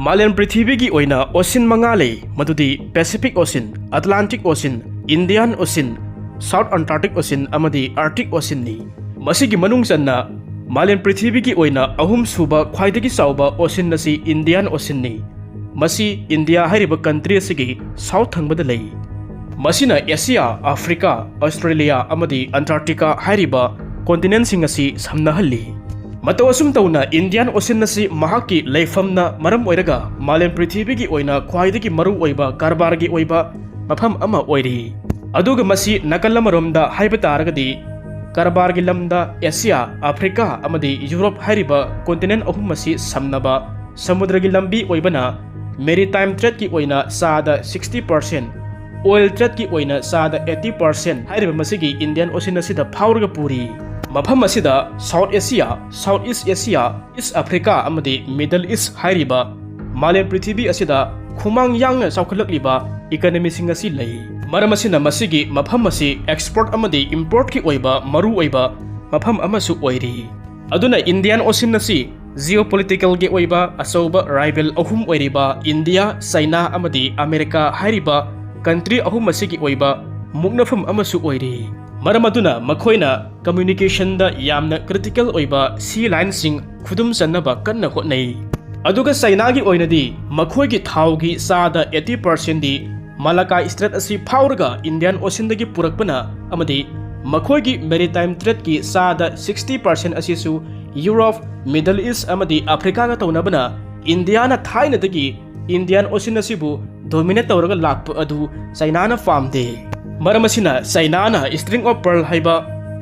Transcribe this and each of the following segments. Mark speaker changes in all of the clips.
Speaker 1: Malen Prithibigi oina ocean mangale madudi Pacific Ocean, Atlantic Ocean, Indian Ocean, South Antarctic Ocean amadi Arctic Ocean ni. Masigi manungsanna Malen Prithibigi oina ahum suba khwaidagi sauba ocean nasi Indian Ocean ni. Masi India hariba country asigi south thangbada lei. Masina Asia, Africa, Australia amadi Antarctica hariba continent sing asi samnahalli. Matawasum tauna Indian Ocean nasi mahaki leifamna maram oiraga Malen Prithibigi oina khwaidagi maru oiba karbargi oiba mafam ama oiri. Aduga masi nakalamaromda haiba taragadi karbargi lamda Asia, Africa amadi Europe hariba continent ahum masi samnaba samudragi lambi oibana maritime trade ki oina saada 60%, oil trade ki oina saada 80% hariba masigi Indian Ocean asida phawraga puri. Mafam asida South Asia, Southeast Asia, East Africa amadi Middle East hariba Malen Prithibi asida khumang yangna saukhalakliba economy sing asi lei. Maram asina masigi mafam asi export amadi import ki oiba maru oiba mafam amasu oiri. Aduna Indian Ocean nasi Geopolitical ge oiba asoba rival ahum oiriba India, China amadi America hariba country ahum masigi oiba muknafam amasu oiri. Maramaduna makhoina communication da yamna critical oiba sea line sing khudum sanaba kanna hotnai. Aduga China gi oinadi makhoi gi thau gi saada 80% di Malacca Strait asi phawraga Indian Ocean dagi purakpana amadi makhoi gi maritime trade gi saada 60% asisu Europe, Middle East amadi Africa ga taunabana India na thaina dagi Indian Ocean asibu dominate tawraga lakpa adu China na famde. Maramasina China na string of pearl haiba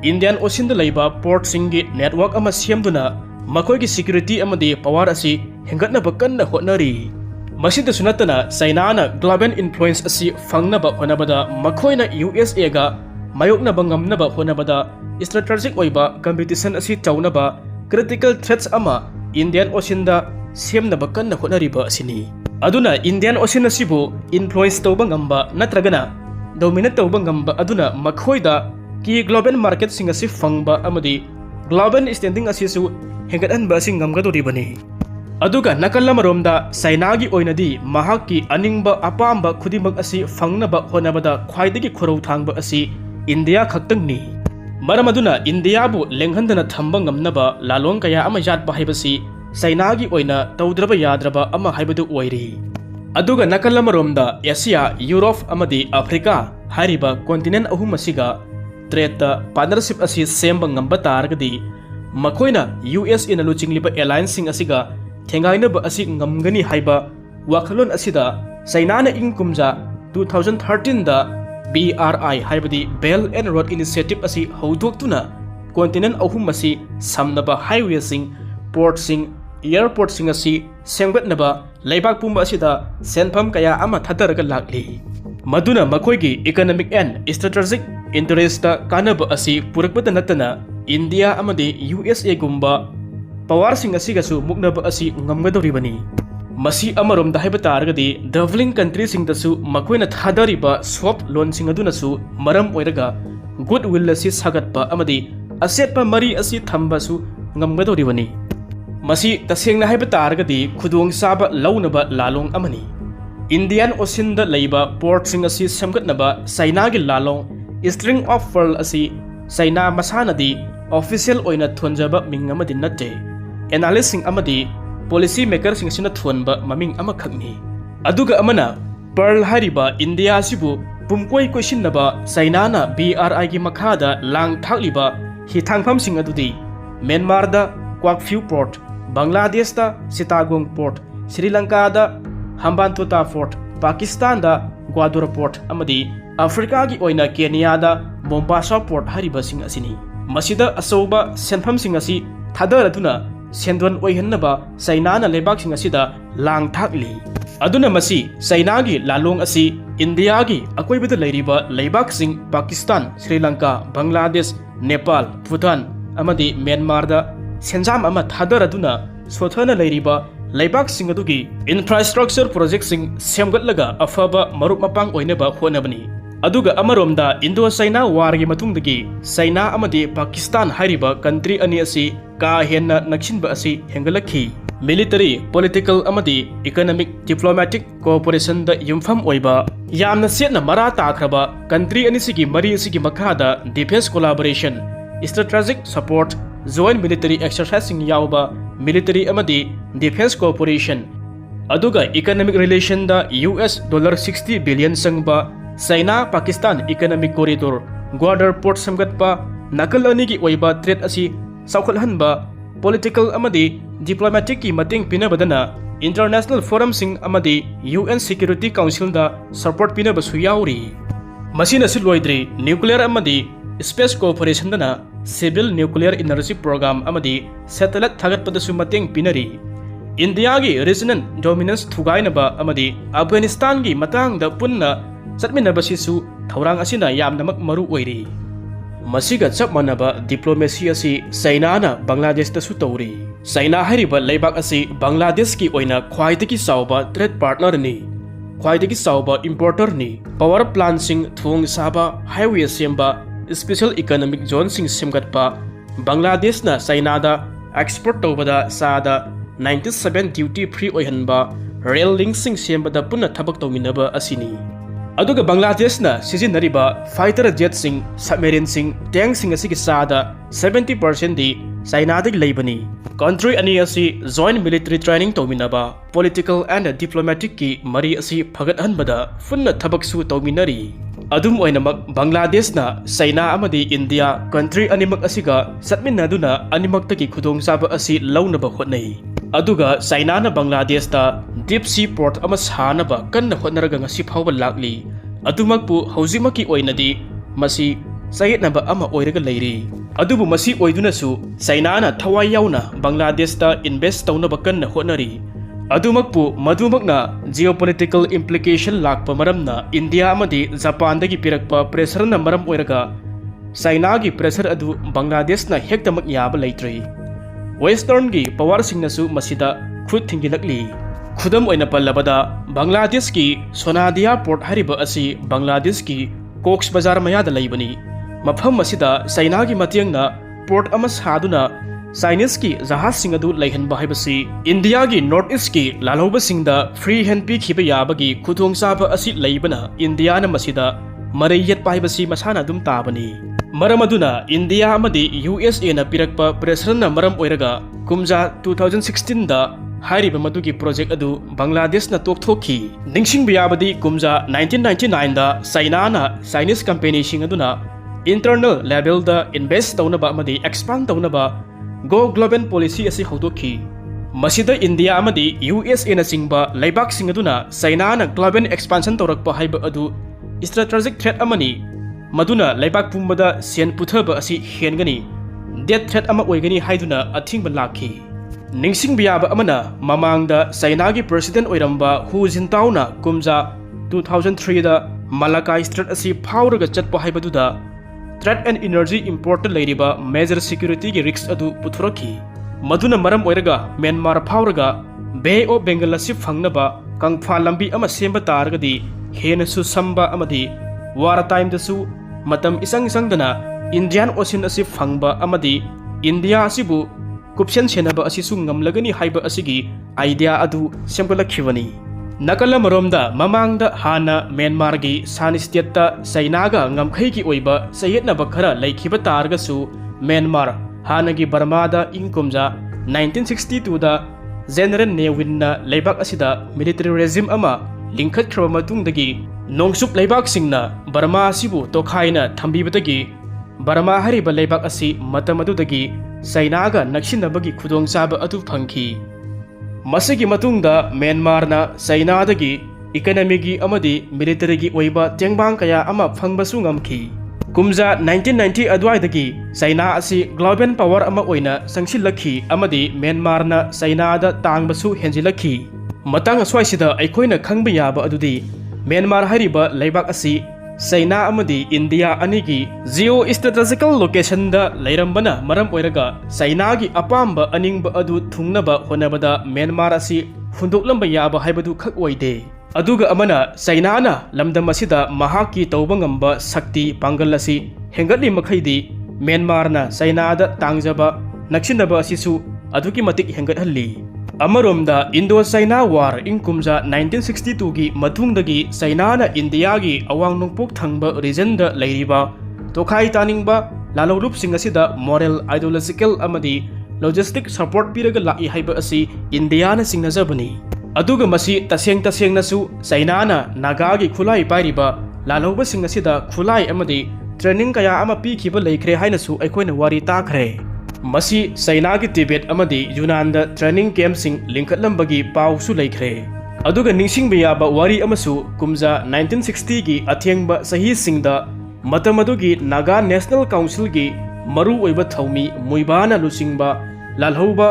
Speaker 1: Indian Ocean da laiba port singi network ama siamduna makhoi gi security amadi power asi hengatna bakanna hotnari. Masida sunatana China na global influence asi fangnaba honabada makhoina USA ga mayokna bangamnaba honabada strategic oiba competition asi chaunaba critical threats ama Indian Ocean da semnaba kanna hotnariba asini. Aduna Indian Ocean asibu influence tawba ngamba natragana dominate tawba ngamba aduna makhoida ki global market sing asi fangba amadi global standing asisu hengatanba sing ngamgadoribani. Aduga nakalamaromda China gi oinadi mahaki aningba apamba khudimag asi fangnaba honabada khwaidagi khorau thangba asi India khaktangni. Maramaduna India bu lenghandana thamba ngamnaba lalong kaya ama yatba haibasi China gi oina tawdraba yadraba ama haibadu oiri. Aduga nakalamaromda Asia, Europe amadi Africa hariba continent ahum asiga trade partnership asi semba ngamba taragadi makoina USA na luchingliba alliance sing asiga thengaina ba asi ngamgani haiba wakhalon asida China na ingkumja 2013 da BRI haibadi Belt and Road Initiative asi haudoktuna continent ahum asi samnaba highway sing port sing airport sing asi sengbatnaba laibak pumba asida senpham kaya ama thadaraga lakli. Maduna makoigi economic and strategic interest ta kanaba asi purakbata natana India amadi USA gumba power sing asigasu muknaba asi ngamgadoribani. Masi amarom da haiba taragadi developing countries sing dasu makoina thadariba swap loan sing adunasu maram oiraga goodwill asi sagatpa amadi asetpa mari asi thambasu ngamgadoribani. Masi tasengna haiba taragadi khudong saba launaba lalong amani. Indian Ocean da laiba port sing asi samgatnaba China gi lalong string of pearl asi China masanadi official oina thonjaba mingamadi natte. Analyst sing amadi policy maker sing sina thonba maming ama khakni. Aduga amana pearl hariba India sibu pumkoi question naba China na BRI gi makhada lang thakliba hi thangpham sing adudi Myanmar da Kwakphew port, Bangladesh da Chittagong port, Sri Lanka da Hambantota Fort, Pakistan da Gwadar Port amadi Africa gi oina Kenya da Mombasa Port hariba sing asini. Masida asoba senpham sing asi thadaraduna sendwan oihannaba China na lebak sing asida lang thakli. Aduna masi China gi lalong asi India gi akoibada leiriba lebak sing Pakistan, Sri Lanka, Bangladesh, Nepal, Bhutan amadi Myanmar da senjam ama thadaraduna sothana leiriba laibak sing adugi infrastructure project sing semgatlaga afaba marup mapang oinaba honabani. Aduga amaromda Indo-China war gi matungdagi China amadi Pakistan hariba country ani asi ka henna naksinba asi hengalakhi. military, political amadi economic diplomatic cooperation da yumfam oiba yamna setna mara takraba country anisigi mari asigi makhada defense collaboration, strategic support, joint military exercising yauba military amadi defense cooperation aduga economic relation da US $60 billion sangba China Pakistan economic corridor Gwadar port samgatpa nakal anigi oiba trade asi saukhalhanba political amadi diplomatic ki mating pinabadana international forum sing amadi UN Security Council da support pinabasu yauri masina silwaidri nuclear amadi space cooperation dana civil nuclear energy program amadi satellite thagatpadasu mating pinari India gi regional dominance thugainaba amadi Afghanistan gi matang da punna satminabasisu thaurang asina yamnamak maru oiri masiga chap manaba diplomacy asi China na Bangladesh ta su tauri China hariba leibak asi Bangladesh ki oina khwaidagi sauba trade partner ni khwaidagi sauba importer ni power plant sing thung saba highway semba special economic zone sing semgatpa Bangladesh na China da export tawbada sada 97 duty free oihanba rail link sing sembada punna thabak tawminaba asini aduga Bangladesh na sizinariba fighter jet sing submarine sing tank sing asigi sada 70% di China dagi leibani country ani asi joint military training tawminaba political and diplomatic ki mari asi phagat hanbada funna thabak su tawminari adum oinamak Bangladesh na China amadi India country animak asiga satminaduna animaktagi khudong saba asi launaba hotnai aduga China na Bangladesh ta deep sea port ama sanaba kanna hotnaraga ngasi phawba lakli adumakpu haujimaki oinadi masi sayetnaba ama oiraga leiri adubu masi oiduna-su China na thawai yauna Bangladesh ta invest tawnaba kanna hotnari adumakpu madumakna geopolitical implication lakpa maramna India amadi Japan dagi pirakpa pressure na maram oiraga China gi pressure adu Bangladesh na hektamak yaba leitri Western gi power singnasu masida khut thingilakli khudam oina pallabada Bangladesh ki Sonadia port hariba asi Bangladesh ki Cox Bazar mayada leibani mafam masida China gi matiangna port ama saduna Chinese ki jahaz singadu leihanba haibasi India gi North East ki lalhoba singda free hand pi khiba yabagi khudong saba asi leibana India na masida marayat paibasi masana dum tabani Maramaduna India amadi USA na pirakpa pressure na maram oiraga kumja 2016 da hariba madugi project adu Bangladesh na tokthoki ningsing biyabadi kumja 1999 da China na Chinese company sing aduna internal level da invest tawnaba amadi expand tawnaba go global policy asi haudoki masida India amadi USA na singba leibak sing aduna China na global expansion tawrakpa haiba adu strategic threat amani maduna leibak pumbada sen puthaba asi hengani death threat ama oigani haiduna athingba lakhi ningsing biyaba amana mamangda China gi president oiramba Hu Jintao na kumja 2003 da Malacca Strait asi phawraga chatpa haibaduda threat and energy important leiriba major security gi risks adu puthuraki maduna maram oiraga Myanmar phawraga Bay of Bengal asi phangnaba kangpha lambi ama semba taragadi henasu samba amadi war time dasu matam isang dana Indian Ocean asi phangba amadi India asibu kupsen senaba asi su ngamlagani haiba asigi idea adu semgalakhibani nakala maromda mamangda hana Myanmar gi San state ta China ga ngamkhai gi oiba sayetnaba khara laikhiba targasu Myanmar hana gi Burma da ingkumja 1962 da General Newin na leibak asida military regime ama lingkhat khraba matungdagi nongsup leibak singna Burma asibu tokhaina thambibadagi Burma hariba leibak asi matamadudagi China ga naksinabagi khudong saba adu phangki masigi matungda Myanmar na China dagi economy gi amadi military gi oiba tengbang kaya ama phangbasu ngamki kumja 1990 adwai dagi China asi global power ama oina sangsilakhi amadi Myanmar na China da tangbasu henjilakhi matang aswaisida aikoina khangba yaba adudi Myanmar hariba leibak asi China amadi India anigi geo-strategical location da leirambana maram oiraga China gi apamba aningba adu thungnaba honabada Myanmar asi hundoklamba yaba haibadu khak oide aduga amana China na lamdam asida mahaki tawba ngamba sakti pangal asi hengatli makhaidi Myanmar na China da tangjaba naksinaba asisu aduki matik hengat halli Amaromda Indo-China War ing kumja 1962 gi matungdagi China na India gi awang nongpok thangba region da leiriba tokhai taningba lalolup sing asida moral ideological amadi logistic support piraga lai haiba asi India na singnajabani aduga masi taseng nasu China na Naga gi khulai pairiba laloba sing asida khulai amadi training kaya ama pikhiba leikre haina su aikoina wari takhre masi China gi Tibet amadi Yunnan da training camp sing linkhatlambagi pau su leikre aduga ningsingba yaba wari amasu kumja 1960 gi athengba sahi singda matamadugi Naga National Council gi maru oiba thaumi muibana lusingba lalhouba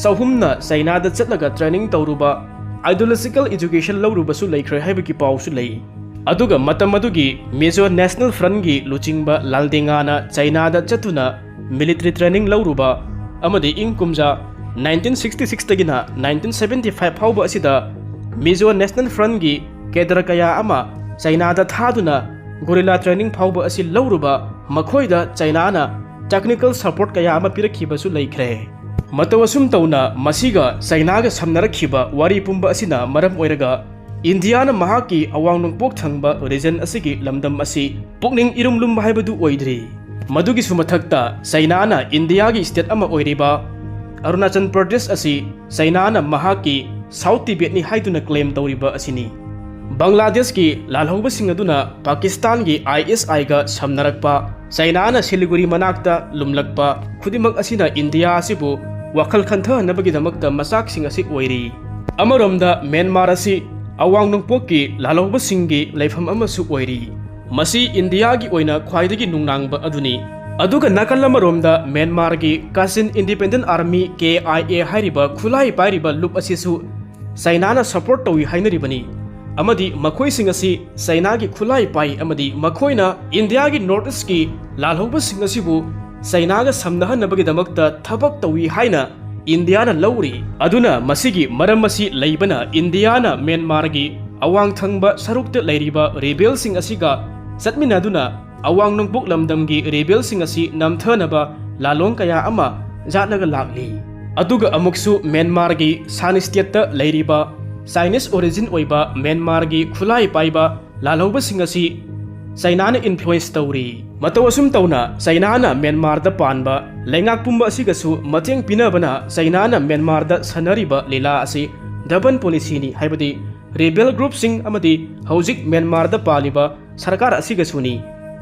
Speaker 1: sahumna China da chatlaga training tawruba ideological education lawruba su leikre haibagi pau su lei aduga matamadugi Mizo National Front gi luchingba laldengana China da chatuna military training lawruba amadi ingkumja 1966 tagina 1975 fauba asida Mizo National Front gi kedra kaya ama China da thaduna gorilla training fauba asi lawruba makhoida China na technical support kaya ama pirakhiba su leikre matawasum tauna masiga China ga samnarakhiba wari pumba asina maram oiraga India na mahaki awang nongpok thangba region asigi lamdam asi pukning irumlum haibadu oidri madugi sumathakta China na India gi state ama oiriba Arunachal Pradesh asi China na mahaki South Tibet ni haiduna claim tawriba asini Bangladesh ki lalhouba singaduna Pakistan gi ISI ga samnarakpa China na Siliguri manakta lumlakpa khudimak asina India asibu wakhal khantha nabagi damakta masak sing asi oiri amaromda Myanmar asi awang nongpok ki lalhouba singi leifam amasu oiri masi India gi oina khwaidagi nungnangba aduni aduga nakal amaromda Myanmar gi Kachin Independent Army KIA hairiba khulai pairiba lup asisu China na support tawi hainaribani amadi makhoi sing asi China gi khulai pai amadi makhoina India gi North East ki lalhouba sing asibu China ga samnahanabagi damakta thabak tawi haina India na lauri aduna masigi maram masi leibana India na Myanmar gi awang thangba sarukta leiriba rebel sing asiga satminaduna awang nongpok lamdam gi rebel sing asi namthanaba lalong kaya ama jatnaga lakli aduga amuksu Myanmar gi Shan state ta leiriba Chinese origin oiba Myanmar gi khulai paiba lalhouba sing asi China na influence tawri matawasum tawna China na Myanmar da panba lengak pumba asigasu mateng pinabana China na Myanmar da sanariba lila asi daban policy ni haibadi rebel group sing amadi hojik Myanmar da paliba sarkar asigasuni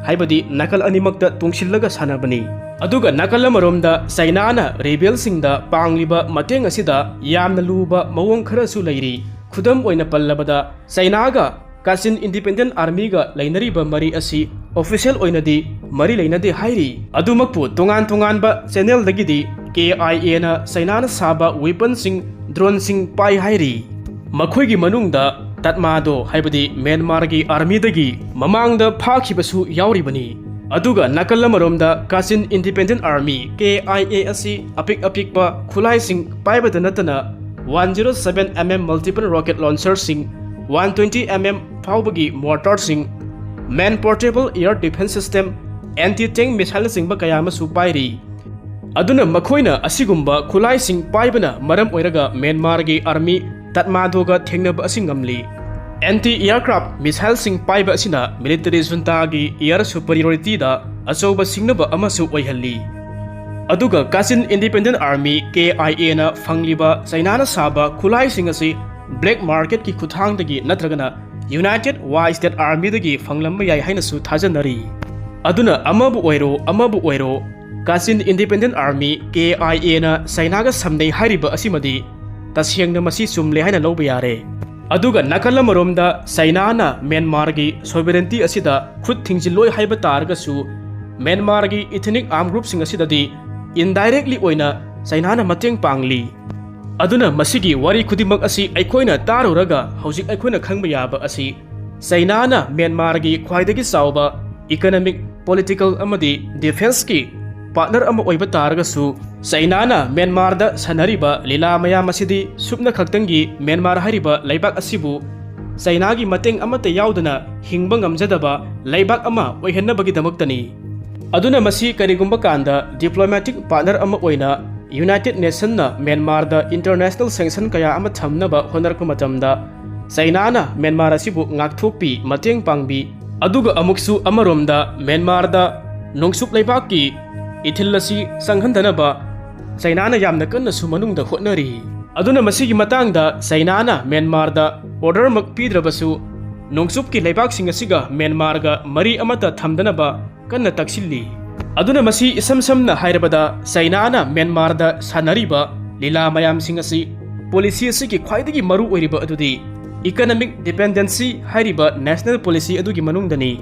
Speaker 1: haibadi nakal animakta tungsillaga sanabani aduga nakal amaromda China na rebel sing da pangliba mateng asida yamna luba mawong khara su leiri khudam oina pallabada China ga Kachin Independent Army ga lainariba mari asi official oinadi mari lainade hairi adumakpu tongan ba channel dagidi KIA na China na saba weapon sing drone sing pai hairi makhoi gi manungda tatmado haibadi Myanmar gi army dagi mamangda phakhibasu yauribani aduga nakal amaromda Kachin Independent Army KIA asi apikpa khulai sing paibada natana 107mm multiple rocket launcher sing 120mm faubagi mortar sing man portable air defense system anti-tank missile singba kayama su pairi aduna makhoina asigumba khulai sing paibana maram oiraga Myanmar gi army tatmadoga thengnaba asingamli anti-aircraft missile sing paiba asina military junta gi air superiority da achoba singnaba amasu oihalli aduga Kachin Independent Army KIA na fangliba China na saba khulai sing asi black market ki khuthang dagi natragana United White State Army dagi fanglamba yai haina su thajanari aduna amabu oiro Kachin Independent Army KIA na China ga samnei hairiba asimadi tasiyangna masi sumle haina loba yare aduga nakal amaromda China na Myanmar gi sovereignty asida khut thingjiloi haiba targa su Myanmar gi ethnic armed group sing asidadi indirectly oina China na mateng pangli aduna masigi wari khudimak asi aikoina taruraga hojik aikoina khangba yaba asi China na Myanmar gi khwaidagi sauba economic political amadi defense ki partner ama oiba targa su China na Myanmar da sanariba lila maya masidi supna khaktangi Myanmar hariba laibak asibu China gi mateng amata yaudana hingba ngamjadaba laibak ama oihennabagi damaktani aduna masi karigumba kanda diplomatic partner ama oina United Nations na Myanmar da international sanction kaya ama thamnaba honarpa matamda China na Myanmar asibu ngakthokpi mateng pangbi aduga amuksu amaromda Myanmar da nongsup leibaki ithillasi sanghandanaba China na yamna kanna su manungda hotnari aduna masigi matangda China na Myanmar da order mak pidrabasu nongsup ki leibak sing asiga Myanmar ga mari amata thamdanaba kanna taksilli aduna masi isam samna hairabada China na Myanmar da sanariba lila mayam sing asi policy asigi khwaidagi maru oiriba adudi economic dependency hairiba national policy adugi manungdani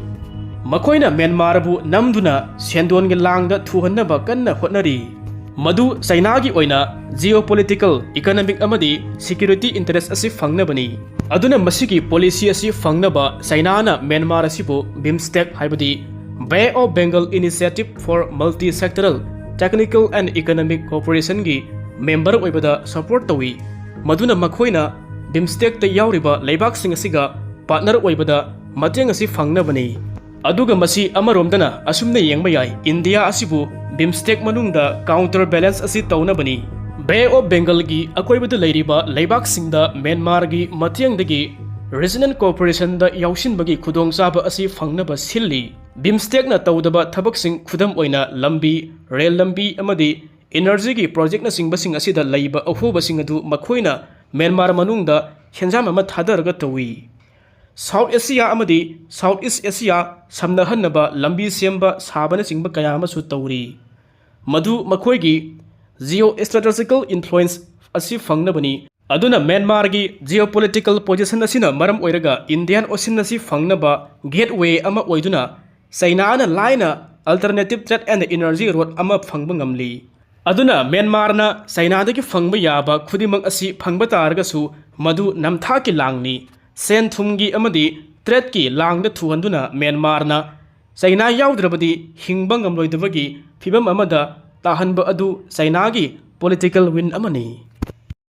Speaker 1: makoina Myanmar bu namduna sendon ge langda thuhannaba kanna hotnari madu China gi oina geopolitical economic amadi security interest asi fangnabani aduna masigi policy asi fangnaba China na Myanmar asibu bimstec haibadi Bay of Bengal Initiative for Multi-Sectoral Technical and Economic Cooperation gi member oibada support tawi maduna makoina bimstec ta yauriba leibak sing asiga partner oibada mateng asi fangnabani aduga masi amaromdana asumna yengba yai India asibu bimstec manungda counterbalance asi taunabani Bay of Bengal gi akoibada leiriba leibak singda Myanmar gi matengdagi regional cooperation da yaushinbagi khudongchaba asi fangnaba silli bimstec na tawdaba thabaksing khudam oina lambi rail lambi amadi energy gi project na singbasing asida leiba ahubasing adu makhoina Myanmar manungda henjam ama thadarga tawi South Asia amadi South East Asia samnahannaba lambi semba sabana singba kaya amasu tawri madu makhoigi geostrategical influence asi fangnabani aduna Myanmar gi geopolitical position asina maram oiraga Indian Ocean asi fangnaba gateway ama oiduna China na laina alternative trade and energy road ama phangba ngamli aduna Myanmar na China dagi phangba yaba khudimang asi phangba targasu madu Namthaak ki langni sen thumgi amadi trade ki langda thuhanduna Myanmar na China yaudravadi hingba ngamloidabagi phibam amada tahanba adu China gi political win amani